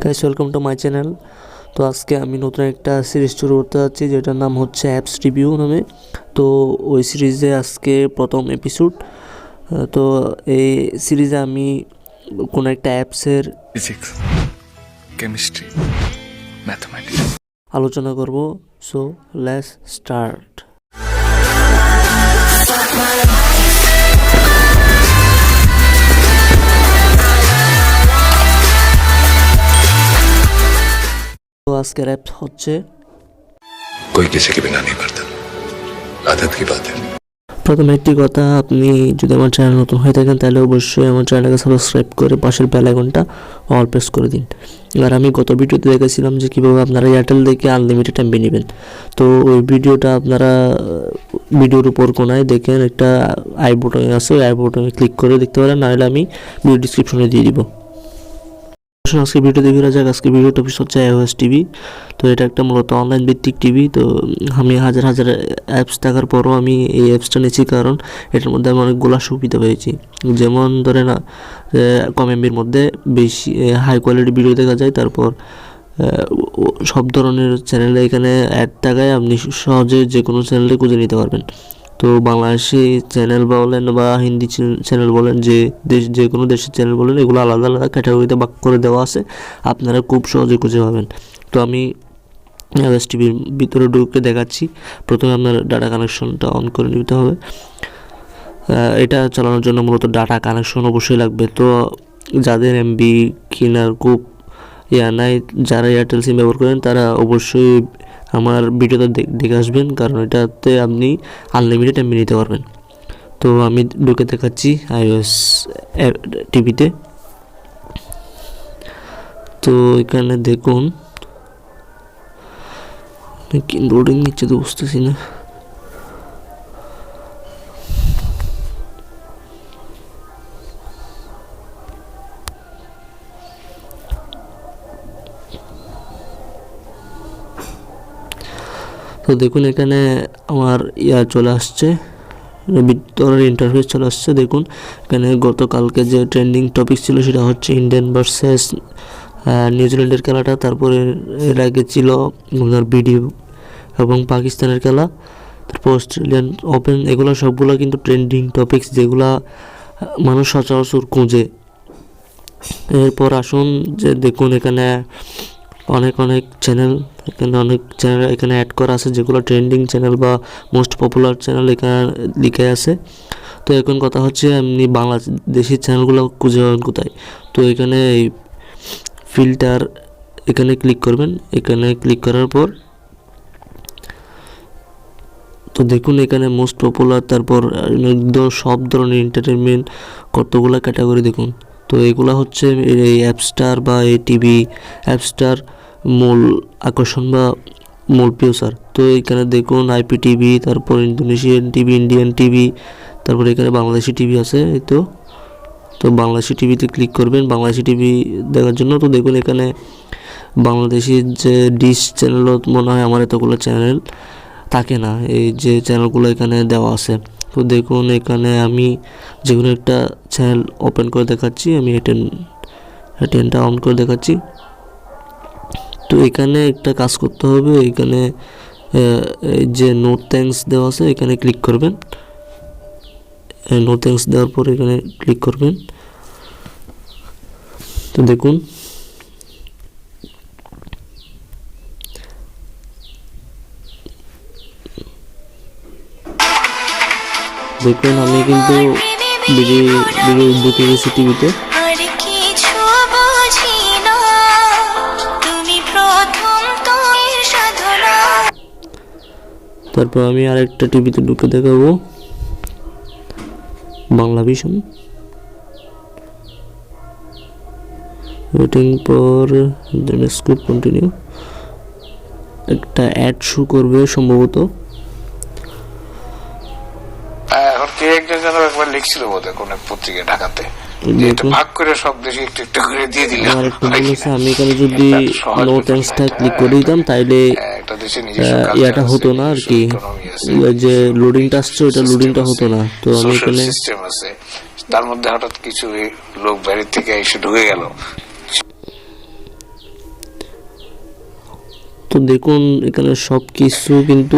Guys welcome to my channel. তো আজকে আমি নতুন একটা সিরিজ শুরু করতে যাচ্ছি যেটার নাম হচ্ছে অ্যাপস রিভিউ নামে। তো ওই সিরিজে আজকে প্রথম এপিসোড। তো এই সিরিজে আমি কোনো একটা অ্যাপসের ফিজিক্স, কেমিস্ট্রি, ম্যাথমেটিক্স আলোচনা করব। So let's start. তো আজকের অ্যাপ হচ্ছে कोई किसी के बिना नहीं मरता, आदत की बात है। প্রথমে একটি কথা, আপনি যদি আমার চ্যানেল নতুন হয়ে থাকেন তাহলে অবশ্যই আমার চ্যানেলকে সাবস্ক্রাইব করে পাশের বেল আইকনটা অল প্রেস করে দিন। আর আমি গত ভিডিওতে দেখেছিলাম যে কীভাবে আপনারা এয়ারটেল দেখে আনলিমিটেড এমবি নেবেন। তো ওই ভিডিওটা আপনারা ভিডিওর উপর কোনায় দেখেন একটা আই বটন আছে, ওই আই বটনে ক্লিক করে দেখতে পারেন, নাহলে আমি ভিডিও ডিসক্রিপশনে দিয়ে দিব। আজকে ভিডিও দেখে যাক। আজকে ভিডিও টপিক হচ্ছে iOS টিভি। তো এটা একটা মূলত অনলাইন ভিত্তিক টিভি। তো আমি হাজার হাজার অ্যাপস থাকার পরও আমি এই অ্যাপসটা নিয়েছি, কারণ এটার মধ্যে আমি অনেকগুলো সুবিধা পেয়েছি। যেমন ধরেন কম এমবির মধ্যে বেশি হাই কোয়ালিটি ভিডিও দেখা যায়। তারপর সব ধরনের চ্যানেলে এখানে অ্যাড থাকায় আপনি সহজে যে কোনো চ্যানেলে খুঁজে নিতে পারবেন। তো বাংলাদেশি চ্যানেল বলেন বা হিন্দি চ্যানেল বলেন, যে কোনো দেশের চ্যানেল বলেন, এগুলো আলাদা আলাদা ক্যাটাগরিতে ভাগ করে দেওয়া আছে, আপনারা খুব সহজে খুঁজে পাবেন। তো আমি iOS টিভির ভিতরে ঢুকে দেখাচ্ছি। প্রথমে আপনার ডাটা কানেকশনটা অন করে নিতে হবে। এটা চালানোর জন্য মূলত ডাটা কানেকশন অবশ্যই লাগবে। তো যাদের এমবি কেনার খুব নাই, যারা এয়ারটেল সিম ব্যবহার করেন, তারা অবশ্যই আমার ভিডিওটা দেখে আসবেন, কারণ এটাতে আপনি আনলিমিটেড এমবি নিতে পারবেন। তো আমি ঢুকে দেখাচ্ছি iOS টিভিতে। তো এখানে দেখুন কি লোডিং নিচ্ছে, তো বুঝতেছি না। তো দেখুন এখানে আমার চলে আসছে, ভিতরের ইন্টারফেস চলে আসছে। দেখুন এখানে গতকালকে যে ট্রেন্ডিং টপিক ছিল সেটা হচ্ছে ইন্ডিয়ান ভার্সেস নিউজিল্যান্ডের খেলাটা। তারপরে এর আগে ছিল আপনার বিডি এবং পাকিস্তানের খেলা, তারপর অস্ট্রেলিয়ান ওপেন। এগুলো সবগুলো কিন্তু ট্রেন্ডিং টপিকস, যেগুলা মানুষ সচরাচর খুঁজে। এরপর আসুন যে দেখুন এখানে অনেক চ্যানেল, এখানে অ্যাড করা আছে, যেগুলো ট্রেন্ডিং চ্যানেল বা মোস্ট পপুলার চ্যানেল এখানে লিখে আছে। তো এখন কথা হচ্ছে এমনি বাংলাদেশি চ্যানেলগুলো খুঁজে পাবেন কোথায়। তো এখানে এই ফিল্টার এখানে ক্লিক করবেন। এখানে ক্লিক করার পর তো দেখুন এখানে মোস্ট পপুলার, তারপর সব ধরনের এন্টারটেনমেন্ট কতগুলো ক্যাটাগরি দেখুন। তো এগুলা হচ্ছে এই অ্যাপস্টার বা এই টিভি অ্যাপস্টার মূল আকর্ষণ বা মূল ফিউচার। তো এখানে দেখুন আইপি টিভি, তারপর ইন্দোনেশিয়ান টিভি, ইন্ডিয়ান টিভি, তারপর এখানে বাংলাদেশি টিভি আছে। এই তো বাংলাদেশি টিভিতে ক্লিক করবেন বাংলাদেশি টিভি দেখার জন্য। তো দেখুন এখানে বাংলাদেশি যে ডিশ চ্যানেল, মনে হয় আমার এতগুলো চ্যানেল থাকে না, এই যে চ্যানেলগুলো এখানে দেওয়া আছে। তো দেখুন এখানে আমি যে কোনো একটা চ্যানেল ওপেন করে দেখাচ্ছি। আমি এটেনটা অন করে দেখাচ্ছি। তো এখানে একটা কাজ করতে হবে, এখানে যে নো থ্যাঙ্কস দেওয়া আছে এখানে ক্লিক করবেন। নো থ্যাঙ্কস দেওয়ার পর এখানে ক্লিক করবেন। তো দেখুন আমি কিন্তু ভিডিও ঢুকে গেছি টিভিতে। তারপর আমি আরেকটা টিভিতে ঢুকে দেখাবো, Bangla vision. Waiting for the next continue. একটা অ্যাড শো করবে সম্ভবত। এখন কে একজন যেন একবার লিখছিল বোধহয় কোন পত্রিকায় ঢাকাতে, ভাগ করে সব দেশে একটু একটু করে দিয়ে দিলে। আমি এখানে যদি নো থ্যাঙ্কসটা ক্লিক করে দিতাম তাইলে এটা হতো না আর কি, যে লোডিংটা আসছে ওটা লোডিংটা হতো না। তো আমি এখানে সিস্টেম আছে, তার মধ্যে হঠাৎ কিছু লোক বাইরে থেকে এসে ঢুকে গেল। তো দেখুন এখানে সব কিছু কিন্তু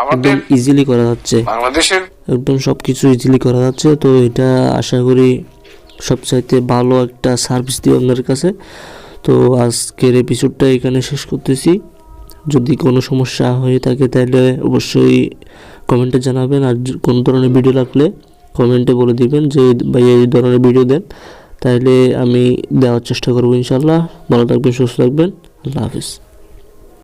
আমাদের একদম ইজিলি করা যাচ্ছে, বাংলাদেশের একদম সব কিছু ইজিলি করা যাচ্ছে। তো এটা আশা করি সবচাইতে ভালো একটা সার্ভিস দিই আপনার কাছে। তো আজকের এপিসোডটা এখানে শেষ করতেছি। যদি কোনো সমস্যা হয়ে থাকে তাহলে অবশ্যই কমেন্টে জানাবেন, আর কোনো ধরনের ভিডিও লাগলে কমেন্টে বলে দিবেন যে ভাই এই ধরনের ভিডিও দেন, তাইলে আমি দেওয়ার চেষ্টা করবো ইনশাল্লাহ। ভালো থাকবেন, সুস্থ থাকবেন, আল্লাহ হাফিজ।